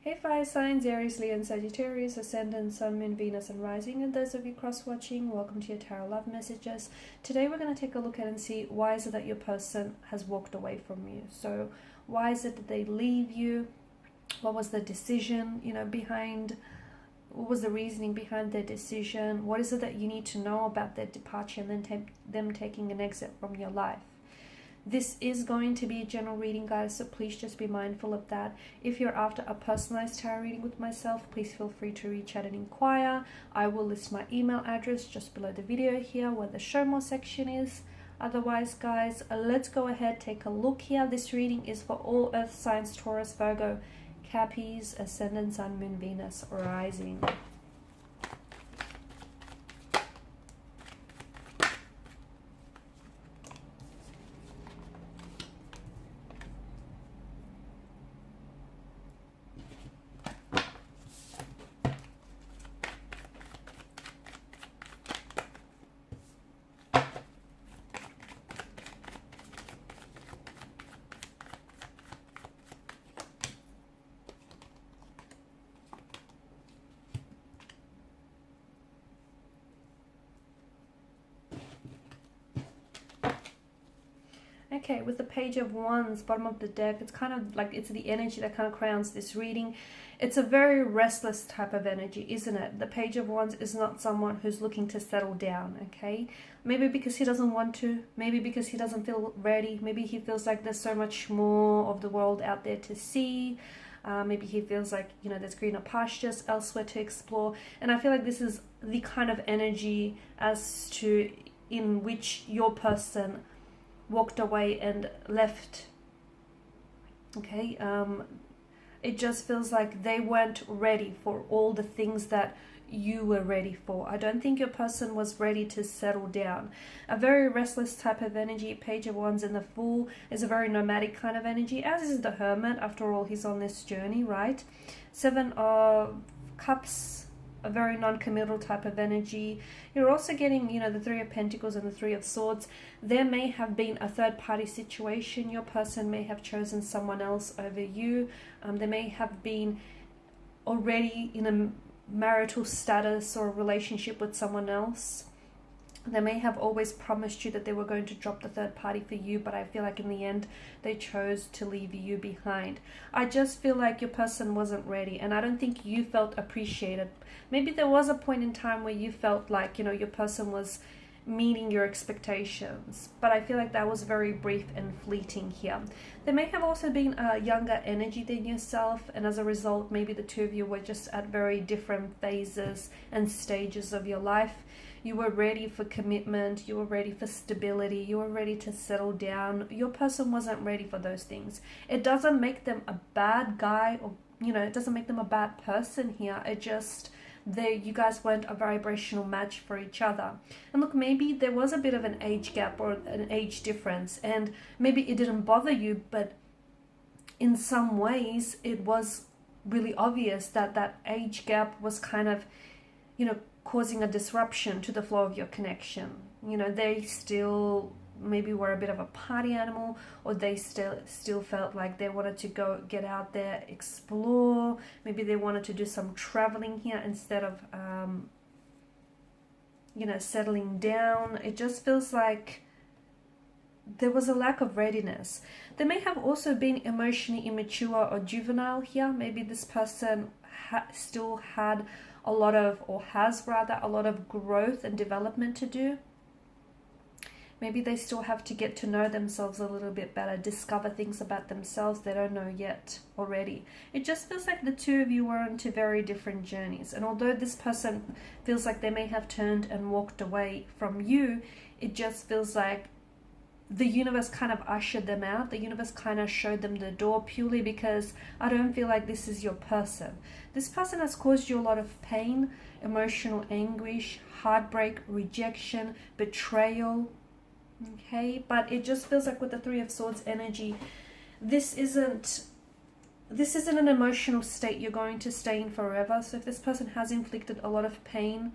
Hey fire signs, Aries, Leo and Sagittarius, Ascendant, Sun, Moon, Venus and Rising, and those of you cross-watching, welcome to your Tarot Love Messages. Today we're going to take a look at and see why is it that your person has walked away from you. So why is it that they leave you? What was the decision, behind, what was the reasoning behind their decision? What is it that you need to know about their departure and then them taking an exit from your life? This is going to be a general reading, guys, so please just be mindful of that. If you're after a personalized tarot reading with myself, please feel free to reach out and inquire. I will list my email address just below the video here where the show more section is. Otherwise, guys, let's go ahead, take a look here. This reading is for all earth signs, Taurus, Virgo, Capricorn, Ascendant, Sun, Moon, Venus, Rising. Okay, with the Page of Wands, bottom of the deck, it's kind of like it's the energy that kind of crowns this reading. It's a very restless type of energy, isn't it? The Page of Wands is not someone who's looking to settle down, okay? Maybe because he doesn't want to, maybe because he doesn't feel ready, maybe he feels like there's so much more of the world out there to see. Maybe he feels like, there's greener pastures elsewhere to explore. And I feel like this is the kind of energy as to in which your person walked away and left. Okay, it just feels like they weren't ready for all the things that you were ready for. I don't think your person was ready to settle down. A very restless type of energy. Page of Wands and the Fool is a very nomadic kind of energy, as is the Hermit. After all, he's on this journey, right? Seven of Cups, a very non-committal type of energy. You're also getting, the Three of Pentacles and the Three of Swords. There may have been a third-party situation. Your person may have chosen someone else over you. They may have been already in a marital status or a relationship with someone else. They may have always promised you that they were going to drop the third party for you, but I feel like in the end they chose to leave you behind. I just feel like your person wasn't ready, and I don't think you felt appreciated. Maybe there was a point in time where you felt like, your person was meeting your expectations, but I feel like that was very brief and fleeting here. There may have also been a younger energy than yourself, and as a result, maybe the two of you were just at very different phases and stages of your life. You were ready for commitment, you were ready for stability, you were ready to settle down. Your person wasn't ready for those things. It doesn't make them a bad guy, or it doesn't make them a bad person here. It just, you guys weren't a vibrational match for each other. And look, maybe there was a bit of an age gap or an age difference, and maybe it didn't bother you, but in some ways it was really obvious that that age gap was kind of, causing a disruption to the flow of your connection. They still maybe were a bit of a party animal, or they still felt like they wanted to go get out there, explore. Maybe they wanted to do some traveling here instead of settling down. It just feels like there was a lack of readiness. There may have also been emotionally immature or juvenile here. Maybe this person still had a lot of, or has rather, a lot of growth and development to do. Maybe they still have to get to know themselves a little bit better, discover things about themselves they don't know yet already. It just feels like the two of you were on two very different journeys. And although this person feels like they may have turned and walked away from you, it just feels like the universe kind of ushered them out. The universe kind of showed them the door, purely because I don't feel like this is your person. This person has caused you a lot of pain, emotional anguish, heartbreak, rejection, betrayal. Okay, but it just feels like with the Three of Swords energy, this isn't an emotional state you're going to stay in forever. So if this person has inflicted a lot of pain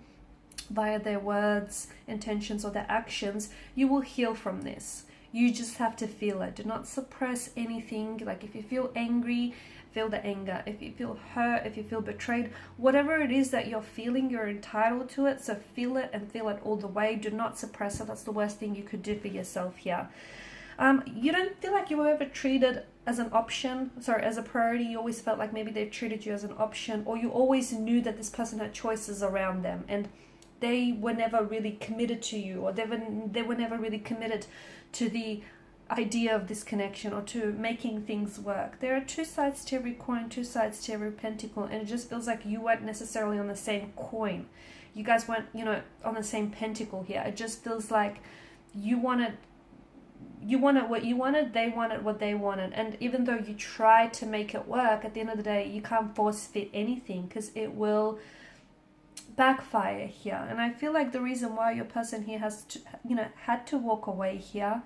via their words, intentions, or their actions, you will heal from this. You just have to feel it. Do not suppress anything. Like if you feel angry, feel the anger, if you feel hurt, if you feel betrayed, whatever it is that you're feeling, you're entitled to it. So feel it and feel it all the way. Do not suppress it. That's the worst thing you could do for yourself here. You don't feel like you were ever treated as an option, sorry, as a priority. You always felt like maybe they treated you as an option, or you always knew that this person had choices around them and they were never really committed to you, or they were never really committed to the idea of this connection or to making things work. There are two sides to every coin, two sides to every pentacle, and it just feels like you weren't necessarily on the same coin. You guys weren't, on the same pentacle here. It just feels like you wanted what you wanted, they wanted what they wanted. And even though you try to make it work, at the end of the day, you can't force fit anything because it will backfire here. And I feel like the reason why your person here has to, had to walk away here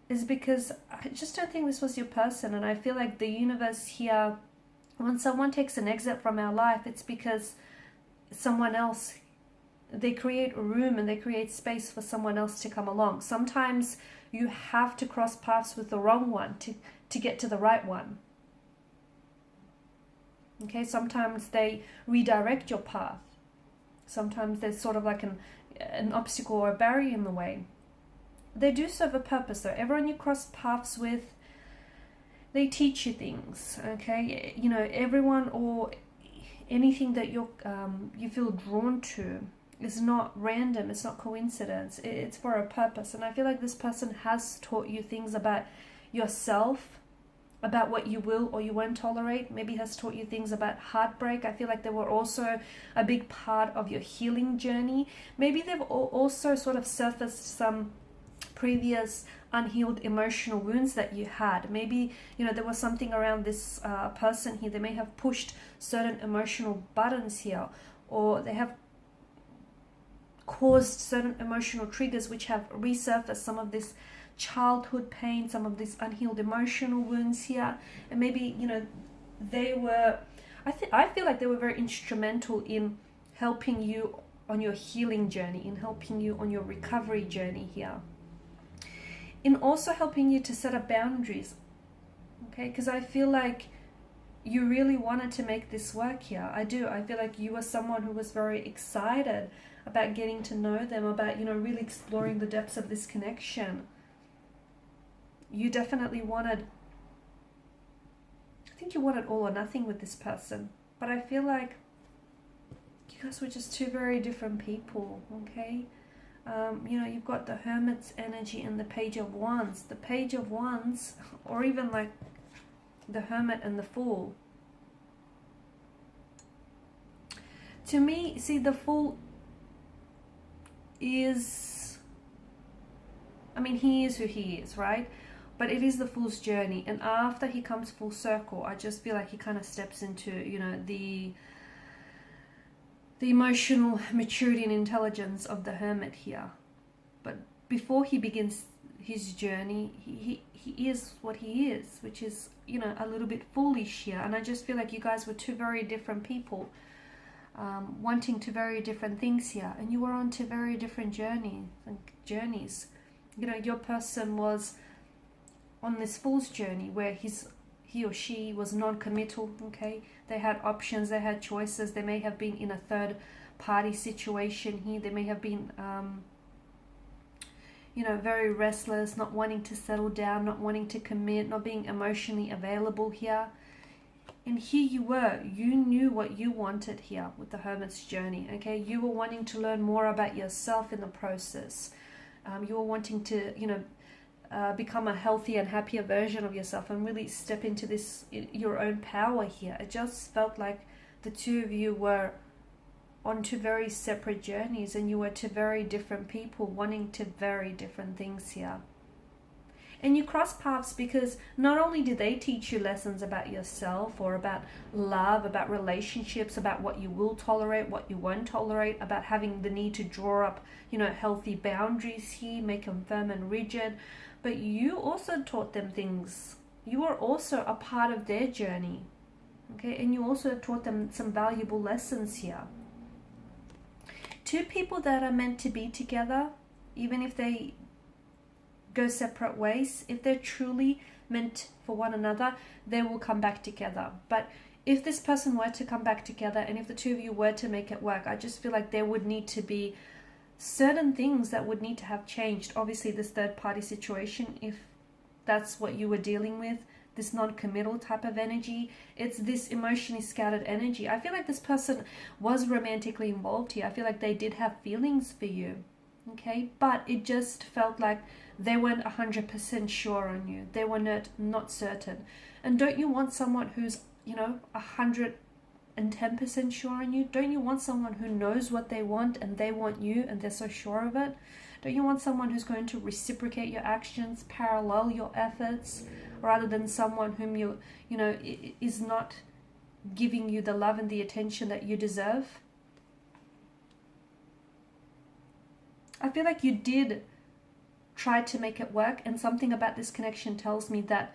is because I just don't think this was your person. And I feel like the universe here, when someone takes an exit from our life, it's because someone else, they create room and they create space for someone else to come along. Sometimes you have to cross paths with the wrong one to get to the right one. Okay, sometimes they redirect your path. Sometimes there's sort of like an obstacle or a barrier in the way. They do serve a purpose though. Everyone you cross paths with, they teach you things, okay? Everyone or anything that you feel drawn to is not random, it's not coincidence, it's for a purpose. And I feel like this person has taught you things about yourself, about what you will or you won't tolerate. Maybe has taught you things about heartbreak. I feel like they were also a big part of your healing journey. Maybe they've also sort of surfaced some previous unhealed emotional wounds that you had. Maybe there was something around this person here. They may have pushed certain emotional buttons here, or they have caused certain emotional triggers which have resurfaced some of this childhood pain, some of these unhealed emotional wounds here. And maybe they were, I feel like they were very instrumental in helping you on your healing journey, in helping you on your recovery journey here, in also helping you to set up boundaries, okay? Because I feel like you really wanted to make this work here. I do. I feel like you were someone who was very excited about getting to know them, about really exploring the depths of this connection. You definitely wanted, I think you wanted all or nothing with this person, but I feel like you guys were just two very different people, okay? You've got the Hermit's energy and the Page of Wands. The Page of Wands, or even like the Hermit and the Fool. To me, see, the Fool is, he is who he is, right? But it is the Fool's journey, and after he comes full circle, I just feel like he kind of steps into, the emotional maturity and intelligence of the Hermit here. But before he begins his journey, he is what he is, which is, a little bit foolish here. And I just feel like you guys were two very different people, wanting two very different things here, and you were on two very different journeys. Your person was on this Fool's journey where he or she was non-committal, okay? They had options, they had choices. They may have been in a third party situation here. They may have been, very restless, not wanting to settle down, not wanting to commit, not being emotionally available here. And here you were, you knew what you wanted here with the Hermit's journey, okay? You were wanting to learn more about yourself in the process. You were wanting to, become a healthier and happier version of yourself and really step into this, your own power here. It just felt like the two of you were on two very separate journeys, and you were two very different people wanting two very different things here. And you cross paths because not only did they teach you lessons about yourself or about love, about relationships, about what you will tolerate, what you won't tolerate, about having the need to draw up, healthy boundaries here, make them firm and rigid, but you also taught them things. You were also a part of their journey, okay? And you also taught them some valuable lessons here. Two people that are meant to be together, even if they go separate ways, if they're truly meant for one another, they will come back together. But if this person were to come back together, and if the two of you were to make it work, I just feel like there would need to be certain things that would need to have changed. Obviously, this third party situation, if that's what you were dealing with, this non-committal type of energy, it's this emotionally scattered energy. I feel like this person was romantically involved here. I feel like they did have feelings for you, okay? But it just felt like they weren't 100% sure on you. They were not certain. And don't you want someone who's, 110% sure on you? Don't you want someone who knows what they want and they want you and they're so sure of it? Don't you want someone who's going to reciprocate your actions, parallel your efforts, rather than someone whom is not giving you the love and the attention that you deserve? I feel like you did try to make it work, and something about this connection tells me that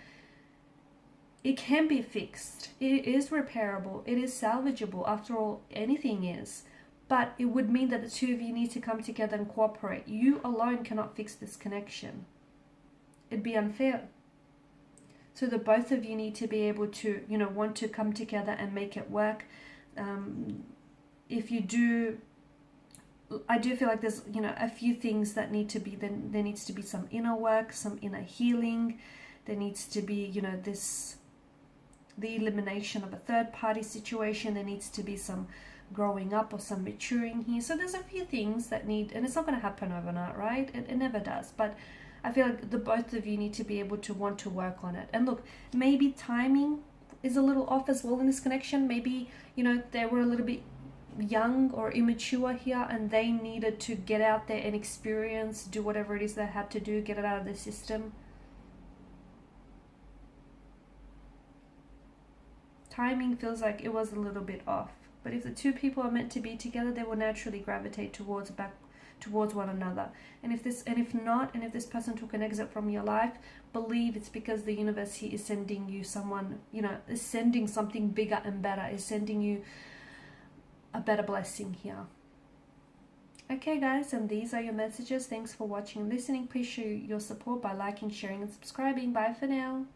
it can be fixed. It is repairable. It is salvageable. After all, anything is. But it would mean that the two of you need to come together and cooperate. You alone cannot fix this connection. It'd be unfair. So the both of you need to be able to, want to come together and make it work. If you do, I do feel like there's, a few things that need to be, then there needs to be some inner work, some inner healing. There needs to be, the elimination of a third party situation. There needs to be some growing up or some maturing here. So there's a few things that need, and it's not going to happen overnight, right? It never does. But I feel like the both of you need to be able to want to work on it. And look, maybe timing is a little off as well in this connection. Maybe, they were a little bit young or immature here, and they needed to get out there and experience, do whatever it is they had to do, get it out of the system. Timing feels like it was a little bit off. But if the two people are meant to be together, they will naturally gravitate towards one another. And if this person took an exit from your life, believe it's because the universe here is sending you someone, is sending something bigger and better, is sending you a better blessing here. Okay guys, and these are your messages. Thanks for watching and listening. Please show your support by liking, sharing and subscribing. Bye for now.